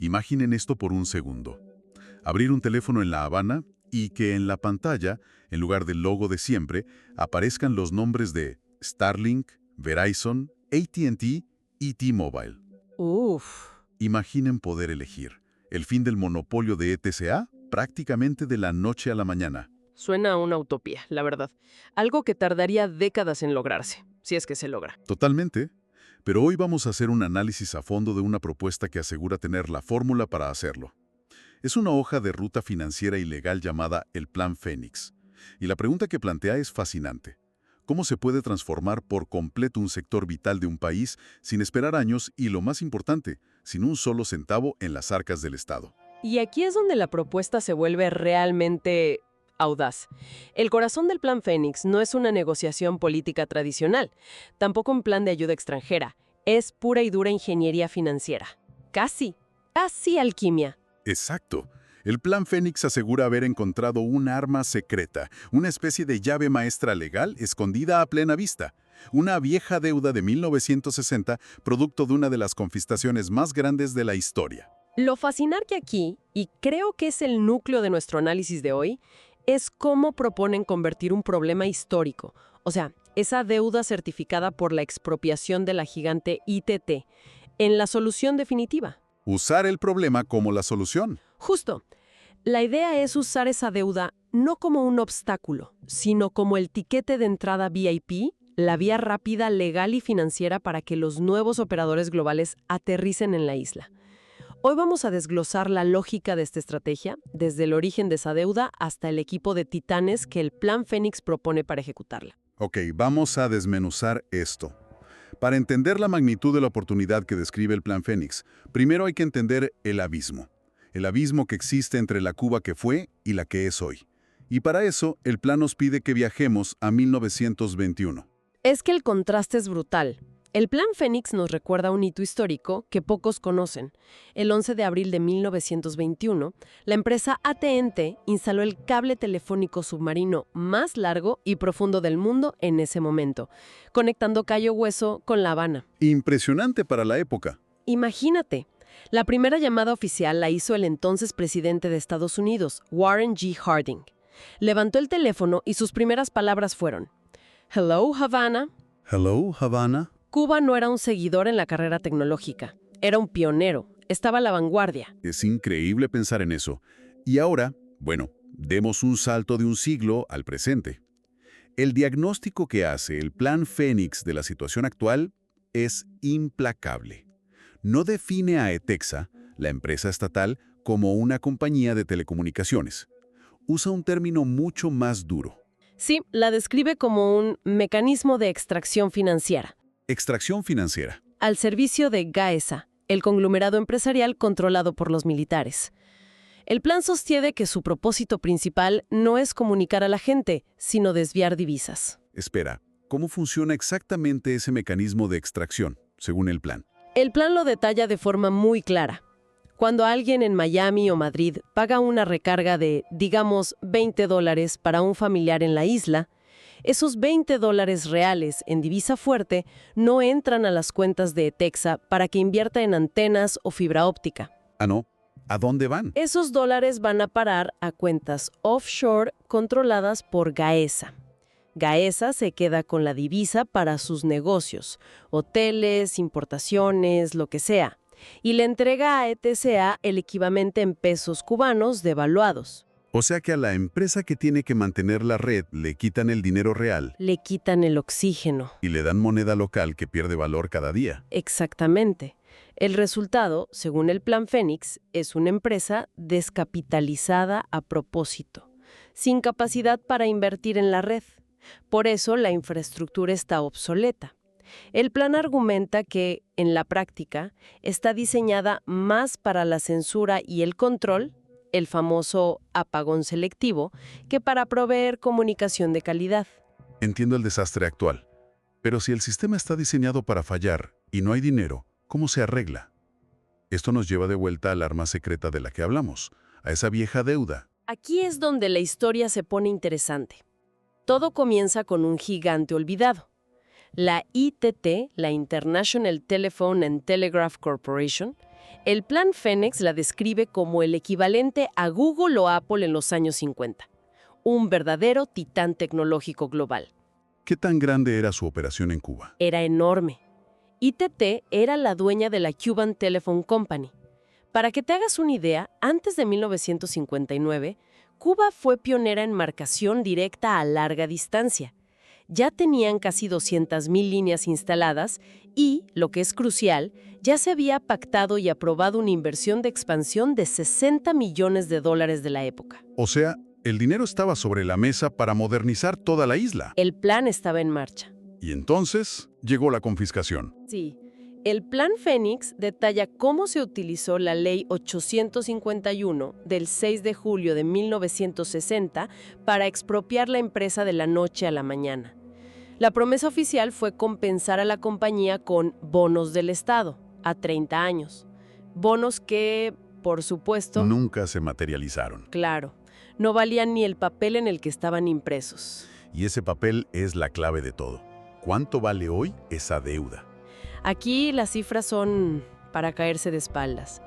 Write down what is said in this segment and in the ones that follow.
Imaginen esto por un segundo. Abrir un teléfono en La Habana y que en la pantalla, en lugar del logo de siempre, aparezcan los nombres de Starlink, Verizon, AT&T y T-Mobile. Uf. Imaginen poder elegir. El fin del monopolio de ETCA prácticamente de la noche a la mañana. Suena a una utopía, la verdad. Algo que tardaría décadas en lograrse, si es que se logra. Totalmente. Pero hoy vamos a hacer un análisis a fondo de una propuesta que asegura tener la fórmula para hacerlo. Es una hoja de ruta financiera y legal llamada el Plan Fénix. Y la pregunta que plantea es fascinante. ¿Cómo se puede transformar por completo un sector vital de un país sin esperar años y, lo más importante, sin un solo centavo en las arcas del Estado? Y aquí es donde la propuesta se vuelve realmente audaz. El corazón del Plan Fénix no es una negociación política tradicional, tampoco un plan de ayuda extranjera. Es pura y dura ingeniería financiera. Casi alquimia. Exacto. El Plan Fénix asegura haber encontrado un arma secreta, una especie de llave maestra legal escondida a plena vista. Una vieja deuda de 1960, producto de una de las confiscaciones más grandes de la historia. Lo fascinante aquí, y creo que es el núcleo de nuestro análisis de hoy, es cómo proponen convertir un problema histórico, o sea, esa deuda certificada por la expropiación de la gigante ITT, en la solución definitiva. Usar el problema como la solución. Justo. La idea es usar esa deuda no como un obstáculo, sino como el tiquete de entrada VIP, la vía rápida, legal y financiera para que los nuevos operadores globales aterricen en la isla. Hoy vamos a desglosar la lógica de esta estrategia, desde el origen de esa deuda hasta el equipo de titanes que el Plan Fénix propone para ejecutarla. Ok, vamos a desmenuzar esto. Para entender la magnitud de la oportunidad que describe el Plan Fénix, primero hay que entender el abismo. El abismo que existe entre la Cuba que fue y la que es hoy. Y para eso, el plan nos pide que viajemos a 1921. Es que el contraste es brutal. El Plan Fénix nos recuerda un hito histórico que pocos conocen. El 11 de abril de 1921, la empresa AT&T instaló el cable telefónico submarino más largo y profundo del mundo en ese momento, conectando Cayo Hueso con La Habana. Impresionante para la época. Imagínate, la primera llamada oficial la hizo el entonces presidente de Estados Unidos, Warren G. Harding. Levantó el teléfono y sus primeras palabras fueron: "Hello, Havana". Hello, Havana. Cuba no era un seguidor en la carrera tecnológica, era un pionero, estaba a la vanguardia. Es increíble pensar en eso. Y ahora, bueno, demos un salto de un siglo al presente. El diagnóstico que hace el Plan Fénix de la situación actual es implacable. No define a ETEXA, la empresa estatal, como una compañía de telecomunicaciones. Usa un término mucho más duro. Sí, la describe como un mecanismo de extracción financiera, Extracción financiera. al servicio de Gaesa, el conglomerado empresarial controlado por los militares. El plan sostiene que su propósito principal no es comunicar a la gente, sino desviar divisas. Espera, ¿cómo funciona exactamente ese mecanismo de extracción, según el plan? El plan lo detalla de forma muy clara. Cuando alguien en Miami o Madrid paga una recarga de, digamos, $20 para un familiar en la isla, esos $20 reales en divisa fuerte no entran a las cuentas de ETEXA para que invierta en antenas o fibra óptica. Ah, no. ¿A dónde van? Esos dólares van a parar a cuentas offshore controladas por Gaesa. Gaesa se queda con la divisa para sus negocios, hoteles, importaciones, lo que sea, y le entrega a ETCA el equivalente en pesos cubanos devaluados. O sea que a la empresa que tiene que mantener la red le quitan el dinero real Le quitan el oxígeno. y le dan moneda local que pierde valor cada día. Exactamente. El resultado, según el Plan Fénix, es una empresa descapitalizada a propósito, sin capacidad para invertir en la red. Por eso la infraestructura está obsoleta. El plan argumenta que, en la práctica, está diseñada más para la censura y el control, el famoso apagón selectivo, que para proveer comunicación de calidad. Entiendo el desastre actual. Pero si el sistema está diseñado para fallar y no hay dinero, ¿cómo se arregla? Esto nos lleva de vuelta al arma secreta de la que hablamos, a esa vieja deuda. Aquí es donde la historia se pone interesante. Todo comienza con un gigante olvidado. La ITT, la International Telephone and Telegraph Corporation, El Plan Fénix la describe como el equivalente a Google o Apple en los años 50. Un verdadero titán tecnológico global. ¿Qué tan grande era su operación en Cuba? Era enorme. ITT era la dueña de la Cuban Telephone Company. Para que te hagas una idea, antes de 1959, Cuba fue pionera en marcación directa a larga distancia. Ya tenían casi 200.000 líneas instaladas y, lo que es crucial, ya se había pactado y aprobado una inversión de expansión de $60 millones de la época. O sea, el dinero estaba sobre la mesa para modernizar toda la isla. El plan estaba en marcha. Y entonces llegó la confiscación. Sí. El Plan Fénix detalla cómo se utilizó la Ley 851 del 6 de julio de 1960 para expropiar la empresa de la noche a la mañana. La promesa oficial fue compensar a la compañía con bonos del Estado a 30 años. Bonos que, por supuesto, Nunca se materializaron. claro, no valían ni el papel en el que estaban impresos. Y ese papel es la clave de todo. ¿Cuánto vale hoy esa deuda? Aquí las cifras son para caerse de espaldas.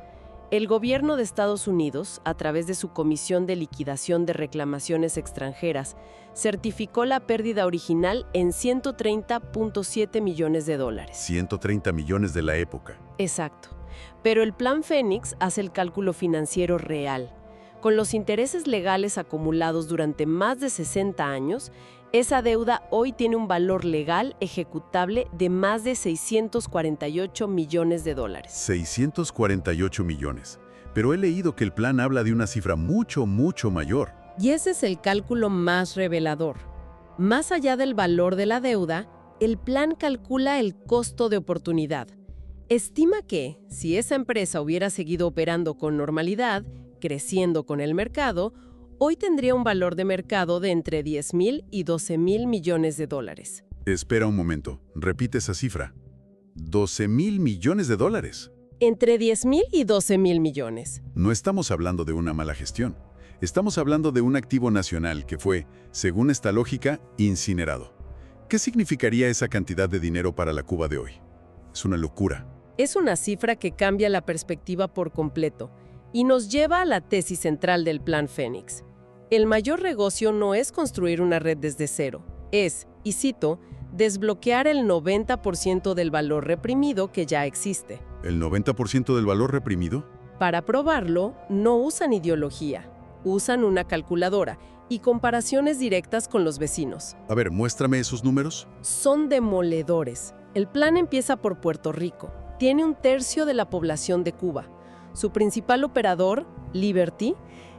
El gobierno de Estados Unidos, a través de su Comisión de Liquidación de Reclamaciones Extranjeras, certificó la pérdida original en $130.7 millones. 130 millones de la época. Exacto. Pero el Plan Fénix hace el cálculo financiero real. Con los intereses legales acumulados durante más de 60 años, esa deuda hoy tiene un valor legal ejecutable de más de $648 millones. 648 millones. Pero he leído que el plan habla de una cifra mucho, mucho mayor. Y ese es el cálculo más revelador. Más allá del valor de la deuda, el plan calcula el costo de oportunidad. Estima que, si esa empresa hubiera seguido operando con normalidad, creciendo con el mercado, hoy tendría un valor de mercado de entre 10.000 y 12.000 millones de dólares. Espera un momento, repite esa cifra. 12.000 millones de dólares. Entre 10.000 y 12.000 millones. No estamos hablando de una mala gestión. Estamos hablando de un activo nacional que fue, según esta lógica, incinerado. ¿Qué significaría esa cantidad de dinero para la Cuba de hoy? Es una locura. Es una cifra que cambia la perspectiva por completo y nos lleva a la tesis central del Plan Fénix. El mayor negocio no es construir una red desde cero, es, y cito, desbloquear el 90% del valor reprimido que ya existe. ¿El 90% del valor reprimido? Para probarlo, no usan ideología, usan una calculadora y comparaciones directas con los vecinos. A ver, muéstrame esos números. Son demoledores. El plan empieza por Puerto Rico. Tiene un tercio de la población de Cuba. Su principal operador, Liberty,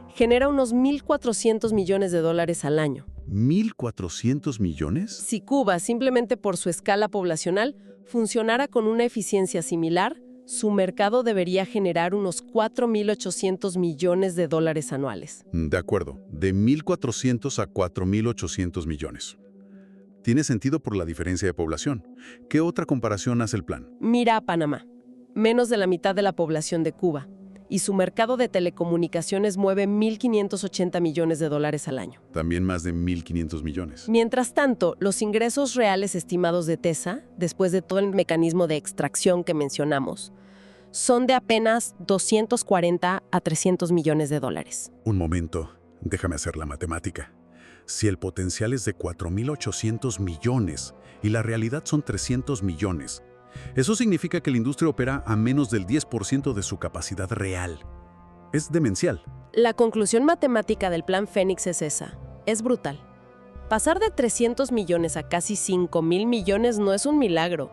genera unos $1.400 millones al año. ¿1.400 millones? Si Cuba, simplemente por su escala poblacional, funcionara con una eficiencia similar, su mercado debería generar unos $4.800 millones anuales. De acuerdo, de 1.400 a 4.800 millones. Tiene sentido por la diferencia de población. ¿Qué otra comparación hace el plan? Mira a Panamá, menos de la mitad de la población de Cuba, y su mercado de telecomunicaciones mueve $1.580 millones al año. También más de 1.500 millones. Mientras tanto, los ingresos reales estimados de TESA, después de todo el mecanismo de extracción que mencionamos, son de apenas 240 a 300 millones de dólares. Un momento, déjame hacer la matemática. Si el potencial es de 4.800 millones y la realidad son 300 millones, eso significa que la industria opera a menos del 10% de su capacidad real. Es demencial. La conclusión matemática del Plan Fénix es esa. Es brutal. Pasar de 300 millones a casi 5.000 millones no es un milagro.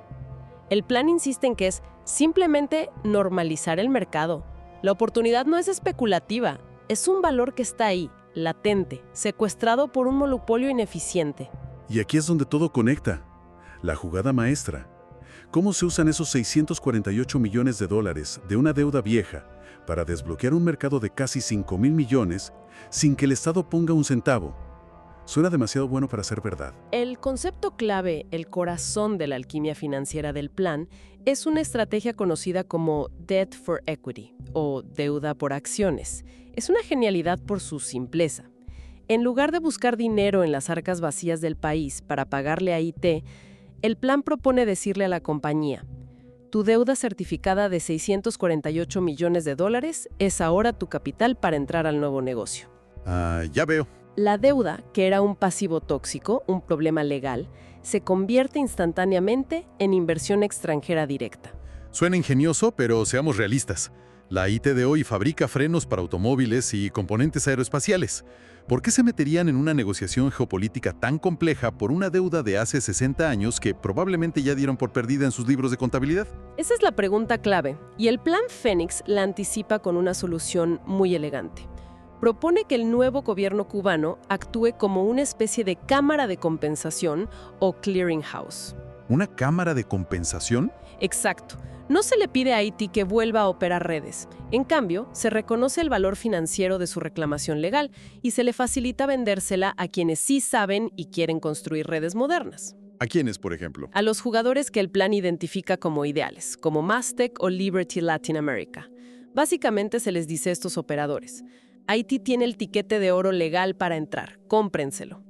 El plan insiste en que es simplemente normalizar el mercado. La oportunidad no es especulativa, es un valor que está ahí, latente, secuestrado por un monopolio ineficiente. Y aquí es donde todo conecta. La jugada maestra. ¿Cómo se usan esos 648 millones de dólares de una deuda vieja para desbloquear un mercado de casi 5.000 millones sin que el Estado ponga un centavo? Suena demasiado bueno para ser verdad. El concepto clave, el corazón de la alquimia financiera del plan, es una estrategia conocida como Debt for Equity o deuda por acciones. Es una genialidad por su simpleza. En lugar de buscar dinero en las arcas vacías del país para pagarle a IT, el plan propone decirle a la compañía: Tu deuda certificada de $648 millones es ahora tu capital para entrar al nuevo negocio. Ya veo. La deuda, que era un pasivo tóxico, un problema legal, se convierte instantáneamente en inversión extranjera directa. Suena ingenioso, pero seamos realistas. La IT de hoy fabrica frenos para automóviles y componentes aeroespaciales. ¿Por qué se meterían en una negociación geopolítica tan compleja por una deuda de hace 60 años que probablemente ya dieron por perdida en sus libros de contabilidad? Esa es la pregunta clave, y el Plan Fénix la anticipa con una solución muy elegante. Propone que el nuevo gobierno cubano actúe como una especie de cámara de compensación o clearinghouse. ¿Una cámara de compensación? Exacto. No se le pide a Haití que vuelva a operar redes. En cambio, se reconoce el valor financiero de su reclamación legal y se le facilita vendérsela a quienes sí saben y quieren construir redes modernas. ¿A quiénes, por ejemplo? A los jugadores que el plan identifica como ideales, como Mastec o Liberty Latin America. Básicamente se les dice a estos operadores: Haití tiene el tiquete de oro legal para entrar, cómprenselo.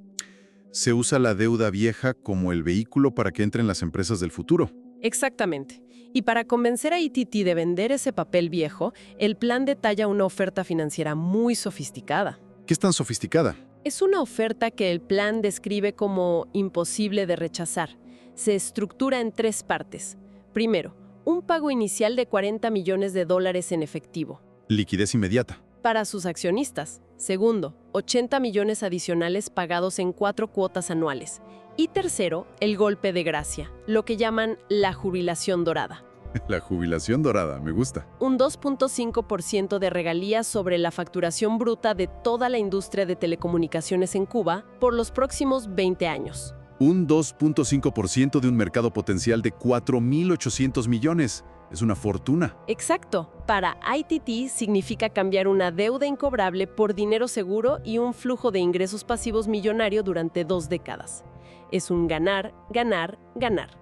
Se usa la deuda vieja como el vehículo para que entren las empresas del futuro. Exactamente. Y para convencer a ITT de vender ese papel viejo, el plan detalla una oferta financiera muy sofisticada. ¿Qué es tan sofisticada? Es una oferta que el plan describe como imposible de rechazar. Se estructura en 3 partes. Primero, un pago inicial de $40 millones en efectivo. Liquidez inmediata. Para sus accionistas. Segundo, 80 millones adicionales pagados en 4 cuotas anuales. Y tercero, el golpe de gracia, lo que llaman la jubilación dorada. La jubilación dorada, me gusta. Un 2.5% de regalías sobre la facturación bruta de toda la industria de telecomunicaciones en Cuba por los próximos 20 años. Un 2.5% de un mercado potencial de 4.800 millones. Es una fortuna. Exacto. Para ITT significa cambiar una deuda incobrable por dinero seguro y un flujo de ingresos pasivos millonario durante 2 décadas. Es un ganar, ganar, ganar.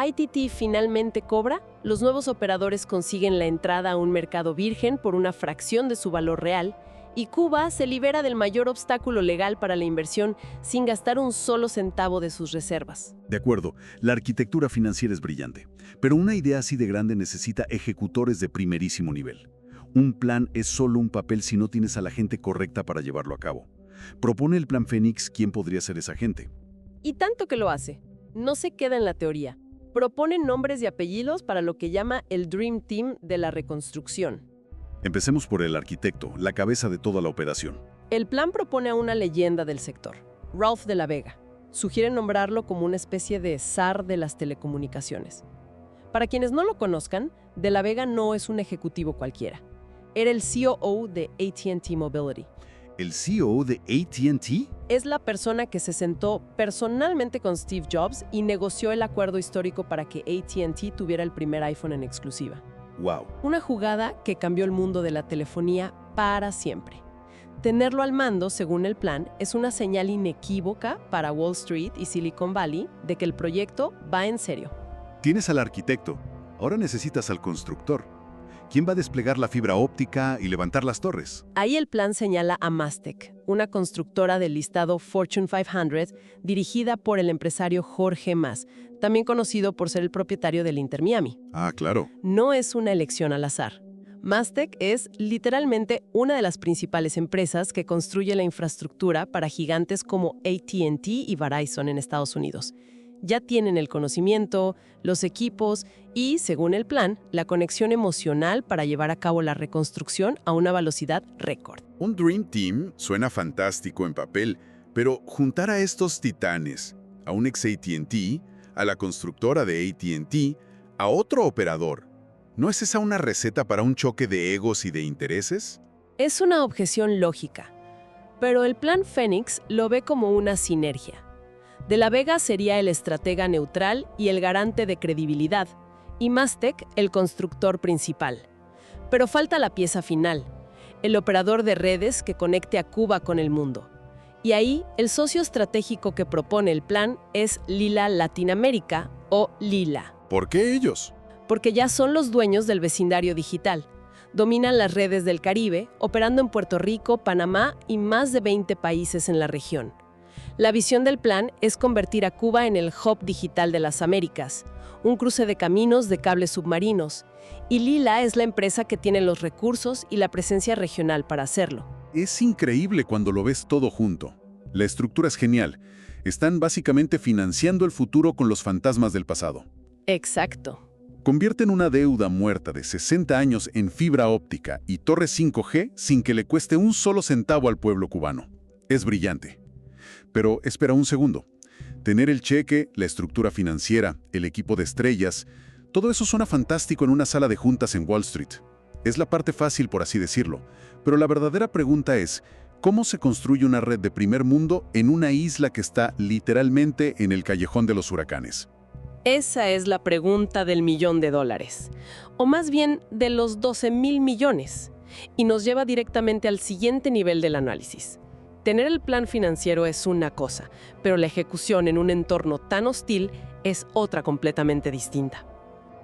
ITT finalmente cobra, los nuevos operadores consiguen la entrada a un mercado virgen por una fracción de su valor real, y Cuba se libera del mayor obstáculo legal para la inversión sin gastar un solo centavo de sus reservas. De acuerdo, la arquitectura financiera es brillante, pero una idea así de grande necesita ejecutores de primerísimo nivel. Un plan es solo un papel si no tienes a la gente correcta para llevarlo a cabo. Propone el Plan Fénix quién podría ser esa gente. Y tanto que lo hace, no se queda en la teoría. Propone nombres y apellidos para lo que llama el Dream Team de la reconstrucción. Empecemos por el arquitecto, la cabeza de toda la operación. El plan propone a una leyenda del sector, Ralph de la Vega. Sugiere nombrarlo como una especie de zar de las telecomunicaciones. Para quienes no lo conozcan, de la Vega no es un ejecutivo cualquiera. Era el COO de AT&T Mobility. ¿El CEO de AT&T? Es la persona que se sentó personalmente con Steve Jobs y negoció el acuerdo histórico para que AT&T tuviera el primer iPhone en exclusiva. ¡Wow! Una jugada que cambió el mundo de la telefonía para siempre. Tenerlo al mando, según el plan, es una señal inequívoca para Wall Street y Silicon Valley de que el proyecto va en serio. Tienes al arquitecto, ahora necesitas al constructor. ¿Quién va a desplegar la fibra óptica y levantar las torres? Ahí el plan señala a Mastec, una constructora del listado Fortune 500 dirigida por el empresario Jorge Mas, también conocido por ser el propietario del Inter Miami. Ah, claro. No es una elección al azar. Mastec es literalmente una de las principales empresas que construye la infraestructura para gigantes como AT&T y Verizon en Estados Unidos. Ya tienen el conocimiento, los equipos y, según el plan, la conexión emocional para llevar a cabo la reconstrucción a una velocidad récord. Un Dream Team suena fantástico en papel, pero juntar a estos titanes, a un ex AT&T, a la constructora de AT&T, a otro operador, ¿no es esa una receta para un choque de egos y de intereses? Es una objeción lógica, pero el plan Fénix lo ve como una sinergia. De la Vega sería el estratega neutral y el garante de credibilidad, y Mastec el constructor principal. Pero falta la pieza final, el operador de redes que conecte a Cuba con el mundo. Y ahí, el socio estratégico que propone el plan es Lila Latinoamérica o Lila. ¿Por qué ellos? Porque ya son los dueños del vecindario digital. Dominan las redes del Caribe, operando en Puerto Rico, Panamá y más de 20 países en la región. La visión del plan es convertir a Cuba en el hub digital de las Américas, un cruce de caminos de cables submarinos, y Lila es la empresa que tiene los recursos y la presencia regional para hacerlo. Es increíble cuando lo ves todo junto. La estructura es genial. Están básicamente financiando el futuro con los fantasmas del pasado. Exacto. Convierten una deuda muerta de 60 años en fibra óptica y torres 5G sin que le cueste un solo centavo al pueblo cubano. Es brillante. Pero espera un segundo. Tener el cheque, la estructura financiera, el equipo de estrellas, todo eso suena fantástico en una sala de juntas en Wall Street. Es la parte fácil, por así decirlo. Pero la verdadera pregunta es, ¿cómo se construye una red de primer mundo en una isla que está literalmente en el callejón de los huracanes? Esa es la pregunta del $1.000.000.000, o más bien de los 12.000 millones, y nos lleva directamente al siguiente nivel del análisis. Tener el plan financiero es una cosa, pero la ejecución en un entorno tan hostil es otra completamente distinta.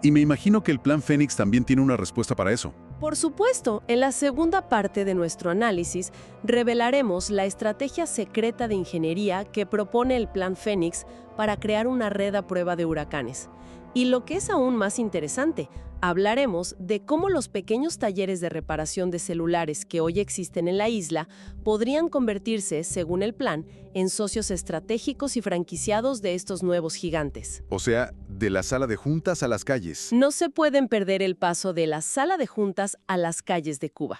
Y me imagino que el Plan Fénix también tiene una respuesta para eso. Por supuesto, en la segunda parte de nuestro análisis revelaremos la estrategia secreta de ingeniería que propone el Plan Fénix para crear una red a prueba de huracanes. Y lo que es aún más interesante, hablaremos de cómo los pequeños talleres de reparación de celulares que hoy existen en la isla podrían convertirse, según el plan, en socios estratégicos y franquiciados de estos nuevos gigantes. O sea, de la sala de juntas a las calles. No se pueden perder el paso de la sala de juntas a las calles de Cuba.